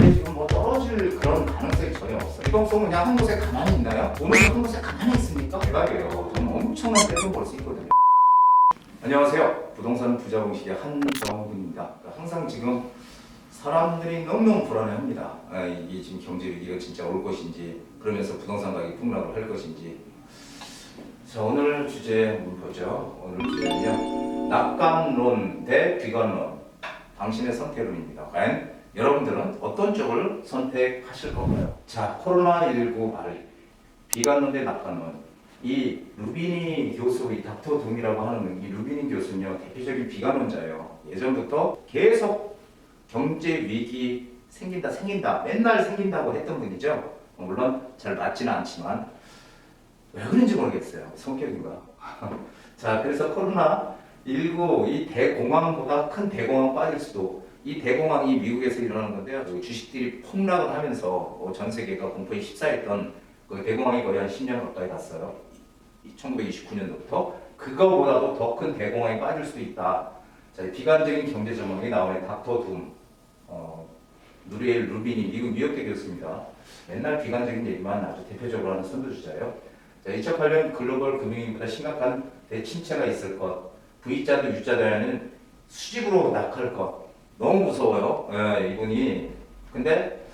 근데 지금 뭐 떨어질 그런 가능성이 전혀 없어요. 이동성은 그냥 한 곳에 가만히 있나요? 오늘 한 곳에 가만히 있습니까? 대박이에요. 돈 엄청난 떼돈 벌 수 있거든요. 안녕하세요. 부동산 부자공식의 한정훈입니다. 항상 지금 사람들이 너무너무 불안해합니다. 이게 지금 경제 위기가 진짜 올 것인지, 그러면서 부동산 가격이 폭락을 할 것인지. 자, 오늘 주제 보죠. 오늘 주제는요, 낙관론 대 비관론, 당신의 선택론입니다. 과연 여러분들은 어떤 쪽을 선택하실 건가요? 자, 코로나19 말, 비관론 대 낙관론. 이 루비니 교수, 이 닥터 둠이라고 하는 이 루비니 교수는요, 대표적인 비관론자예요. 예전부터 계속 경제 위기 생긴다 맨날 생긴다고 했던 분이죠. 물론 잘 맞지는 않지만 왜 그런지 모르겠어요. 성격인가. 자, 그래서 코로나19 이 대공황보다 큰 대공황 빠질 수도, 이 대공황이 미국에서 일어나는 건데요. 주식들이 폭락을 하면서 전 세계가 공포에 휩싸였던 그 대공황이 거의 한 10년 가까이 갔어요. 1929년도부터. 그거보다도 더 큰 대공황에 빠질 수도 있다. 자, 비관적인 경제 전망이 나오는 닥터 둠, 누리엘 루비니, 미국 뉴욕대 교수입니다. 맨날 비관적인 얘기만 아주 대표적으로 하는 선두주자예요. 자, 2008년 글로벌 금융위기보다 심각한 대침체가 있을 것, V자도 U자도 수직으로 낙할 것, 너무 무서워요. 이분이. 근데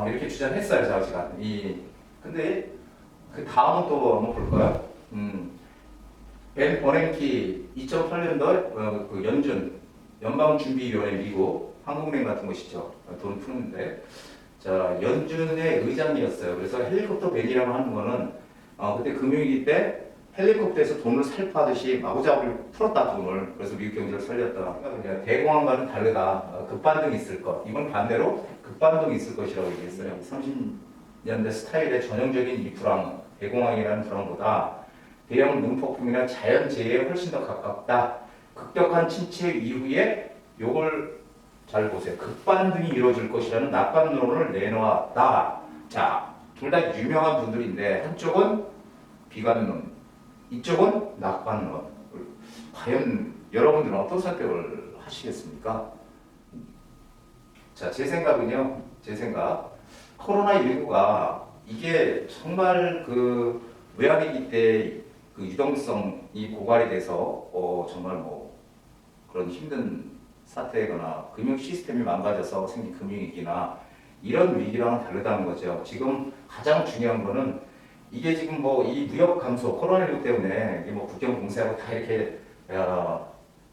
이렇게 주장했어요, 제가. 근데 그 다음은 또 한번 볼까요? 벤 버냉키 2008년도 그 연방준비위원회 미국 한국은행 같은 곳이죠. 돈 푸는데. 자, 연준의 의장이었어요. 그래서 헬리콥터 벤이라고 하는 거는 그때 금융위기 때 헬리콥터에서 돈을 살포하듯이 마구잡이로 풀었다, 돈을. 그래서 미국 경제를 살렸다. 그러니까 대공황과는 다르다. 급반등이 있을 것. 이건 반대로 급반등이 있을 것이라고 얘기했어요. 30년대 스타일의 전형적인 이 불황, 대공황이라는 불황보다 대형 눈폭풍이나 자연재해에 훨씬 더 가깝다. 급격한 침체 이후에 요걸 잘 보세요. 급반등이 이루어질 것이라는 낙관론을 내놓았다. 자, 둘 다 유명한 분들인데 한쪽은 비관론, 이쪽은 낙관론. 과연 여러분들은 어떤 선택을 하시겠습니까? 자, 제 생각은요. 코로나19가 이게 정말 그 외환위기 때 그 유동성이 고갈이 돼서 정말 뭐 그런 힘든 사태거나 금융 시스템이 망가져서 생긴 금융위기나 이런 위기랑은 다르다는 거죠. 지금 가장 중요한 거는 이게 지금 뭐 이 무역 감소, 코로나19 때문에 뭐 국경 봉쇄하고 다 이렇게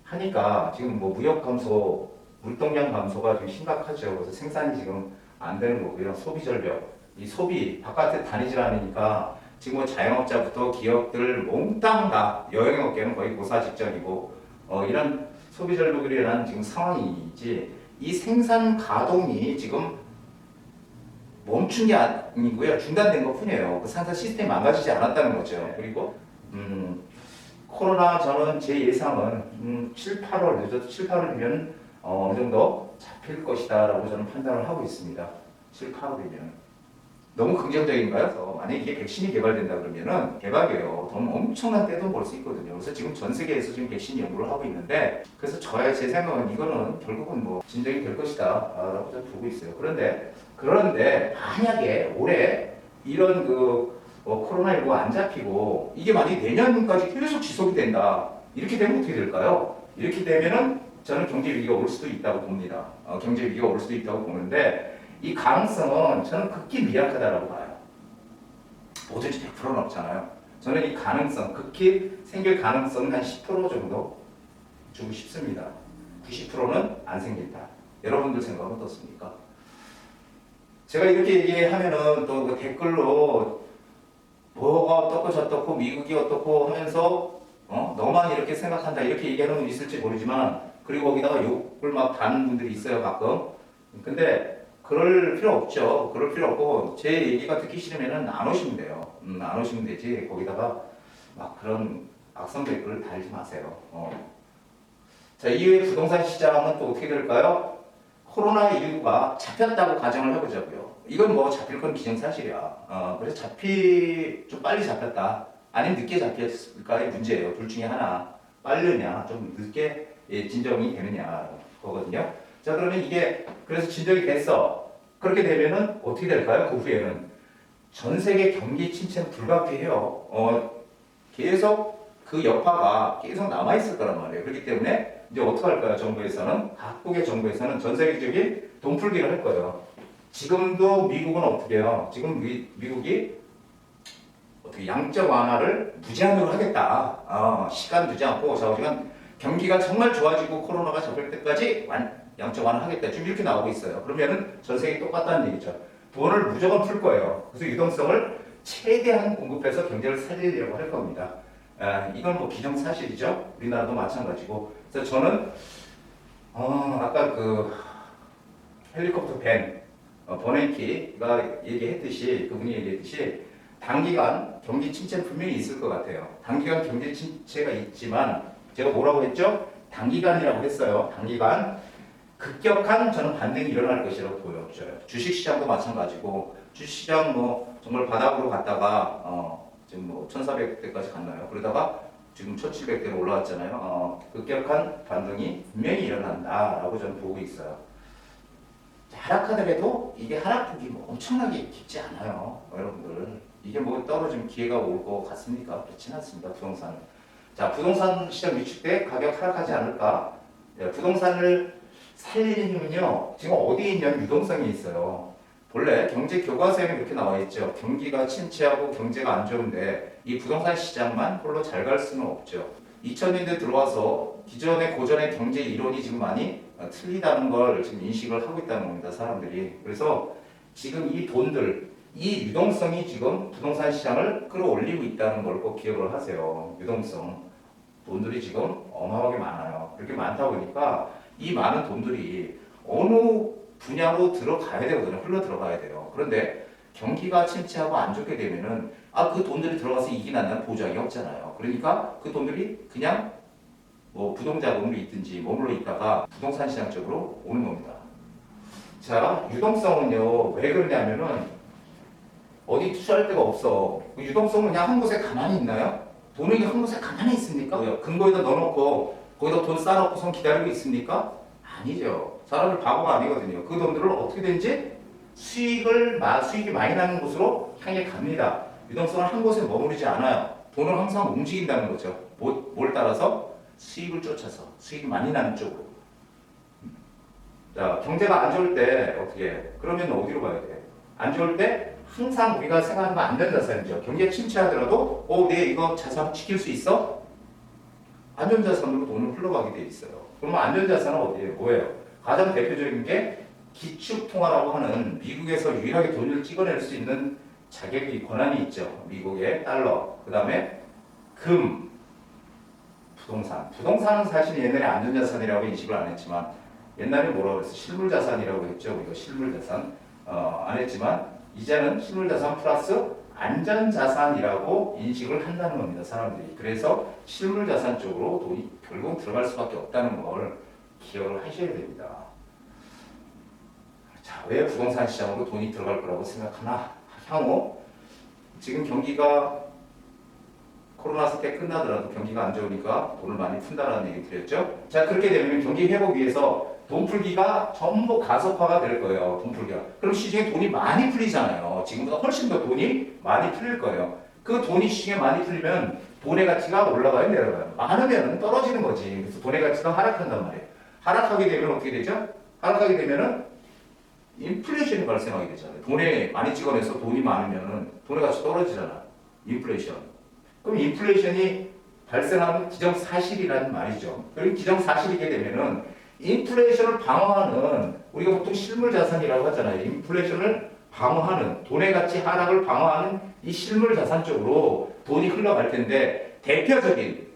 하니까 지금 뭐 무역 감소, 물동량 감소가 좀 심각하죠. 그래서 생산이 지금 안 되는 거고요. 소비 절벽, 이 소비 바깥에 다니질 않으니까 지금 뭐 자영업자부터 기업들 몽땅 다, 여행업계는 거의 고사 직전이고 이런 소비 절벽으로 일어난 지금 상황이지, 이 생산 가동이 지금 멈춘 게 아니고요. 중단된 것 뿐이에요. 그 생산 시스템이 망가지지 않았다는 거죠. 그리고 코로나, 저는 제 예상은 7, 8월, 늦어도 7, 8월이면 어느 정도 잡힐 것이다 라고 저는 판단을 하고 있습니다. 7, 8월이면. 너무 긍정적인가요? 만약에 이게 백신이 개발된다 그러면은 대박이에요. 돈 엄청난 떼돈 벌 수 있거든요. 그래서 지금 전 세계에서 지금 백신 연구를 하고 있는데, 그래서 제 생각은 이거는 결국은 뭐 진정이 될 것이다 라고 저는 보고 있어요. 그런데 만약에 올해 이런 코로나19가 안 잡히고 이게 만약에 내년까지 계속 지속이 된다, 이렇게 되면 어떻게 될까요? 이렇게 되면은 저는 경제 위기가 올 수도 있다고 봅니다. 경제 위기가 올 수도 있다고 보는데, 이 가능성은 저는 극히 미약하다라고 봐요. 뭐든지 100%는 없잖아요. 저는 이 가능성, 극히 생길 가능성은 한 10% 정도 주고 싶습니다. 90%는 안 생긴다. 여러분들 생각은 어떻습니까? 제가 이렇게 얘기하면은 또 그 댓글로 뭐가 어떻고 저떻고 미국이 어떻고 하면서 너만 이렇게 생각한다 이렇게 얘기하는 분 있을지 모르지만, 그리고 거기다가 욕을 막 다는 분들이 있어요, 가끔. 근데 그럴 필요 없죠. 그럴 필요 없고, 제 얘기가 듣기 싫으면 안 오시면 돼요. 안 오시면 되지. 거기다가 막 그런 악성 댓글을 달지 마세요. 자, 이후에 부동산 시장은 또 어떻게 될까요? 코로나19가 잡혔다고 가정을 해보자고요. 이건 뭐 잡힐 건 기정사실이야. 그래서 좀 빨리 잡혔다, 아니면 늦게 잡혔을까의 문제예요. 둘 중에 하나. 빠르냐, 좀 늦게 진정이 되느냐 거거든요. 자, 그러면 이게 그래서 진정이 됐어. 그렇게 되면은 어떻게 될까요? 그 후에는 전 세계 경기 침체는 불가피해요. 계속 그 여파가 계속 남아있을 거란 말이에요. 그렇기 때문에 이제 어떻게 할까요? 정부에서는, 각국의 정부에서는 전 세계적인 돈풀기를 할 거예요. 지금도 미국은 어떻게 해요? 지금 미국이 어떻게 양적 완화를 무제한으로 하겠다. 시간 두지 않고 좌우지간 경기가 정말 좋아지고 코로나가 잡힐 때까지 양적 완화 하겠다. 지금 이렇게 나오고 있어요. 그러면은 전 세계 똑같다는 얘기죠. 돈을 무조건 풀 거예요. 그래서 유동성을 최대한 공급해서 경제를 살리려고 할 겁니다. 이건 뭐 기정사실이죠. 우리나라도 마찬가지고. 그래서 저는 아까 그 헬리콥터 버냉키가 얘기했듯이, 그분이 얘기했듯이 단기간 경기 침체는 분명히 있을 것 같아요. 단기간 경기 침체가 있지만 제가 뭐라고 했죠? 단기간이라고 했어요. 단기간 급격한 저는 반등이 일어날 것이라고 보여져요. 주식시장도 마찬가지고, 주식시장 뭐 정말 바닥으로 갔다가 지금 뭐 1,400대까지 갔나요? 그러다가 지금 1,700대로 올라왔잖아요. 급격한 반등이 분명히 일어난다라고 저는 보고 있어요. 하락하더라도 이게 하락폭이 뭐 엄청나게 깊지 않아요, 여러분들. 이게 뭐 떨어지면 기회가 올 것 같습니까? 그렇진 않습니다, 부동산은. 자, 부동산 시장 위축 때 가격 하락하지 않을까? 부동산을 살리는 힘은요, 지금 어디에 있냐면 유동성이 있어요. 본래 경제 교과서에는 이렇게 나와 있죠. 경기가 침체하고 경제가 안 좋은데 이 부동산 시장만 홀로 잘 갈 수는 없죠. 2000년대 들어와서 기존의 고전의 경제 이론이 지금 많이 틀리다는 걸 지금 인식을 하고 있다는 겁니다, 사람들이. 그래서 지금 이 돈들, 이 유동성이 지금 부동산 시장을 끌어올리고 있다는 걸 꼭 기억을 하세요. 유동성. 돈들이 지금 어마어마하게 많아요. 그렇게 많다 보니까 이 많은 돈들이 어느 분야로 들어가야 되거든요. 흘러 들어가야 돼요. 그런데 경기가 침체하고 안 좋게 되면은 그 돈들이 들어가서 이익이 난다는 보장이 없잖아요. 그러니까 그 돈들이 그냥 뭐 부동자금으로 있든지 머물러 있다가 부동산 시장 쪽으로 오는 겁니다. 자, 유동성은요, 왜 그러냐면은 어디 투자할 데가 없어. 유동성은 그냥 한 곳에 가만히 있나요? 돈이 한 곳에 가만히 있습니까? 금고에다 넣어놓고 거기다 돈 쌓아놓고 선 기다리고 있습니까? 아니죠. 사람들 바보가 아니거든요. 그 돈들을 어떻게든지 수익이 많이 나는 곳으로 향해 갑니다. 유동성은 한 곳에 머무르지 않아요. 돈은 항상 움직인다는 거죠. 뭘 따라서? 수익을 쫓아서, 수익이 많이 나는 쪽으로. 자, 경제가 안 좋을 때 어떻게 해? 그러면 어디로 가야 돼? 안 좋을 때 항상 우리가 생각하는 거 안전자산이죠. 경기가 침체하더라도 내 이거 자산 지킬 수 있어? 안전자산으로 돈을 흘러가게 돼 있어요. 그러면 안전자산은 어디예요? 뭐예요? 가장 대표적인 게 기축통화라고 하는 미국에서 유일하게 돈을 찍어낼 수 있는 자격이 권한이 있죠. 미국의 달러, 그 다음에 금, 부동산. 부동산은 사실 옛날에 안전자산이라고 인식을 안 했지만 옛날에 뭐라고 그랬어? 실물자산이라고 했죠. 우리가 실물자산 안 했지만 이제는 실물자산 플러스 안전자산이라고 인식을 한다는 겁니다, 사람들이. 그래서 실물자산 쪽으로 돈이 결국 들어갈 수밖에 없다는 걸 기억을 하셔야 됩니다. 자, 왜 부동산 시장으로 돈이 들어갈 거라고 생각하나? 향후 지금 경기가 코로나 사태 끝나더라도 경기가 안 좋으니까 돈을 많이 푼다라는 얘기 드렸죠. 자, 그렇게 되면 경기 회복 위해서 돈 풀기가 전부 가속화가 될 거예요. 돈 풀기가. 그럼 시중에 돈이 많이 풀리잖아요. 지금보다 훨씬 더 돈이 많이 풀릴 거예요. 그 돈이 시중에 많이 풀리면 돈의 가치가 올라가요, 내려가요? 많으면 떨어지는 거지. 그래서 돈의 가치가 하락한단 말이에요. 하락하게 되면 어떻게 되죠? 하락하게 되면은 인플레이션이 발생하게 되잖아요. 돈에 많이 찍어내서 돈이 많으면은 돈의 가치 떨어지잖아. 인플레이션. 그럼 인플레이션이 발생하는 기정사실이라는 말이죠. 그럼 기정사실이게 되면은 인플레이션을 방어하는, 우리가 보통 실물자산이라고 하잖아요. 인플레이션을 방어하는, 돈의 가치 하락을 방어하는 이 실물자산 쪽으로 돈이 흘러갈 텐데 대표적인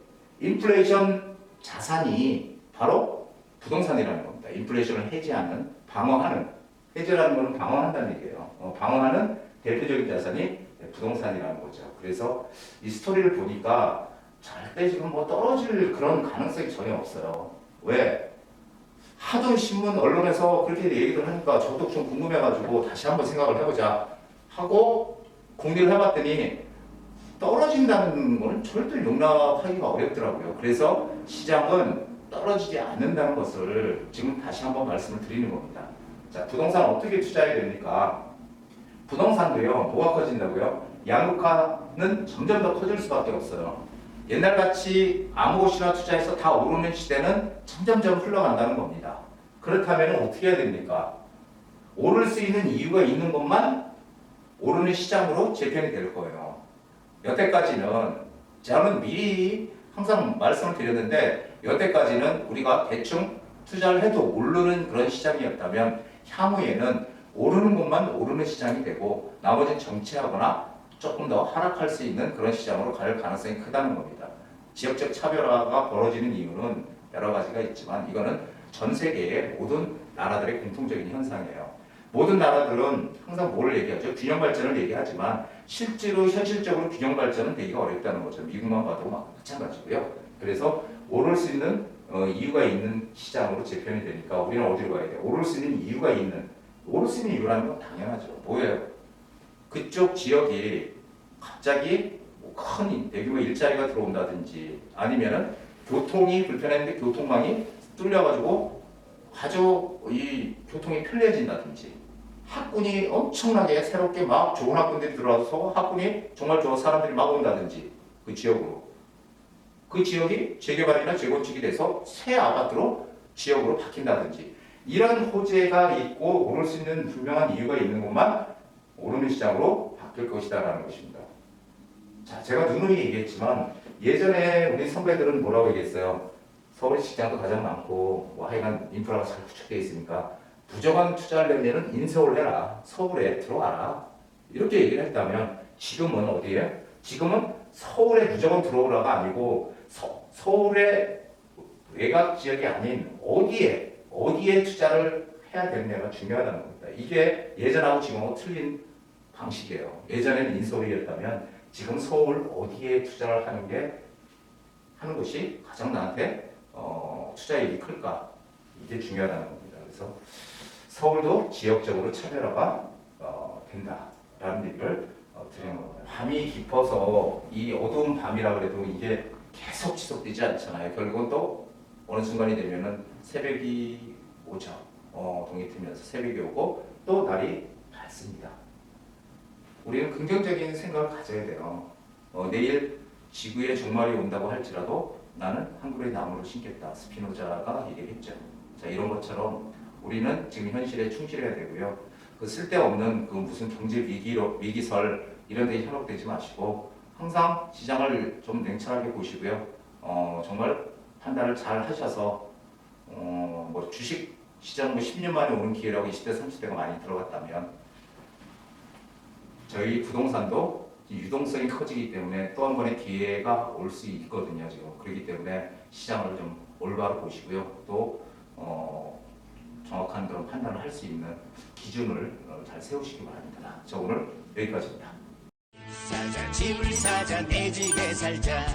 인플레이션 자산이 바로 부동산이라는 겁니다. 인플레이션을 해지하는, 방어하는, 해제라는 것은 방어한다는 얘기예요. 방어하는 대표적인 자산이 부동산이라는 거죠. 그래서 이 스토리를 보니까 절대 지금 뭐 떨어질 그런 가능성이 전혀 없어요. 왜? 하도 신문, 언론에서 그렇게 얘기를 하니까 저도 좀 궁금해가지고 다시 한번 생각을 해보자 하고 공리를 해봤더니 떨어진다는 거는 절대 용납하기가 어렵더라고요. 그래서 시장은 떨어지지 않는다는 것을 지금 다시 한번 말씀을 드리는 겁니다. 자, 부동산 어떻게 투자해야 됩니까? 부동산도요, 뭐가 커진다고요? 양극화는 점점 더 커질 수밖에 없어요. 옛날같이 아무 곳이나 투자해서 다 오르는 시대는 점점점 흘러간다는 겁니다. 그렇다면 어떻게 해야 됩니까? 오를 수 있는 이유가 있는 것만 오르는 시장으로 재편이 될 거예요. 여태까지는 저는 미리 항상 말씀을 드렸는데, 여태까지는 우리가 대충 투자를 해도 오르는 그런 시장이었다면 향후에는 오르는 것만 오르는 시장이 되고 나머지는 정체하거나 조금 더 하락할 수 있는 그런 시장으로 갈 가능성이 크다는 겁니다. 지역적 차별화가 벌어지는 이유는 여러 가지가 있지만 이거는 전 세계의 모든 나라들의 공통적인 현상이에요. 모든 나라들은 항상 뭐를 얘기하죠? 균형 발전을 얘기하지만 실제로 현실적으로 균형 발전은 되기가 어렵다는 거죠. 미국만 봐도 마찬가지고요. 그래서 오를 수 있는 이유가 있는 시장으로 재편이 되니까 우리는 어디로 가야 돼요? 오를 수 있는 이유가 있는, 오를 수 있는 이유라는 건 당연하죠. 뭐예요? 그쪽 지역이 갑자기 큰 대규모 일자리가 들어온다든지 아니면은 교통이 불편했는데 교통망이 뚫려가지고 아주 이 교통이 편리해진다든지 학군이 엄청나게 새롭게 막 좋은 학군들이 들어와서 학군이 정말 좋은 사람들이 막 온다든지 그 지역으로 그 지역이 재개발이나 재건축이 돼서 새 아파트로 지역으로 바뀐다든지 이런 호재가 있고 오를 수 있는 분명한 이유가 있는 것만 오르는 시장으로 바뀔 것이다라는 것입니다. 자, 제가 누누이 얘기했지만 예전에 우리 선배들은 뭐라고 얘기했어요? 서울 시장도 가장 많고 뭐 하여간 인프라가 잘 구축되어 있으니까 부정한 투자하려면 인서울 해라. 서울에 들어와라. 이렇게 얘기를 했다면 지금은 어디에? 지금은 서울에 무조건 들어오라가 아니고 서울의 외곽 지역이 아닌 어디에 투자를 해야 되느냐가 중요하다는 겁니다. 이게 예전하고 지금하고 틀린 방식이에요. 예전에는 인서울이었다면 지금 서울 어디에 투자를 하는 것이 가장 나한테 투자이익이 클까? 이게 중요하다는 겁니다. 그래서 서울도 지역적으로 차별화가 된다라는 얘기를 드리는 겁니다. 밤이 깊어서 이 어두운 밤이라 그래도 이게 계속 지속되지 않잖아요. 결국은 또 어느 순간이 되면은 새벽이 오죠. 동이 트면서 새벽이 오고 또 날이 밝습니다. 우리는 긍정적인 생각을 가져야 돼요. 내일 지구에 종말이 온다고 할지라도 나는 한 그루의 나무를 심겠다. 스피노자가 얘기했죠. 자, 이런 것처럼 우리는 지금 현실에 충실해야 되고요. 그 쓸데없는 그 무슨 경제 위기설 이런 데 현혹되지 마시고 항상 시장을 좀 냉철하게 보시고요. 정말 판단을 잘 하셔서 뭐 주식 시장 뭐 10년 만에 오는 기회라고 20대 30대가 많이 들어갔다면 저희 부동산도 유동성이 커지기 때문에 또 한 번의 기회가 올 수 있거든요. 지금 그렇기 때문에 시장을 좀 올바로 보시고요. 또 정확한 그런 판단을 할 수 있는 기준을 잘 세우시기 바랍니다. 저 오늘 여기까지입니다. 사자 집을 사자 내 집에 살자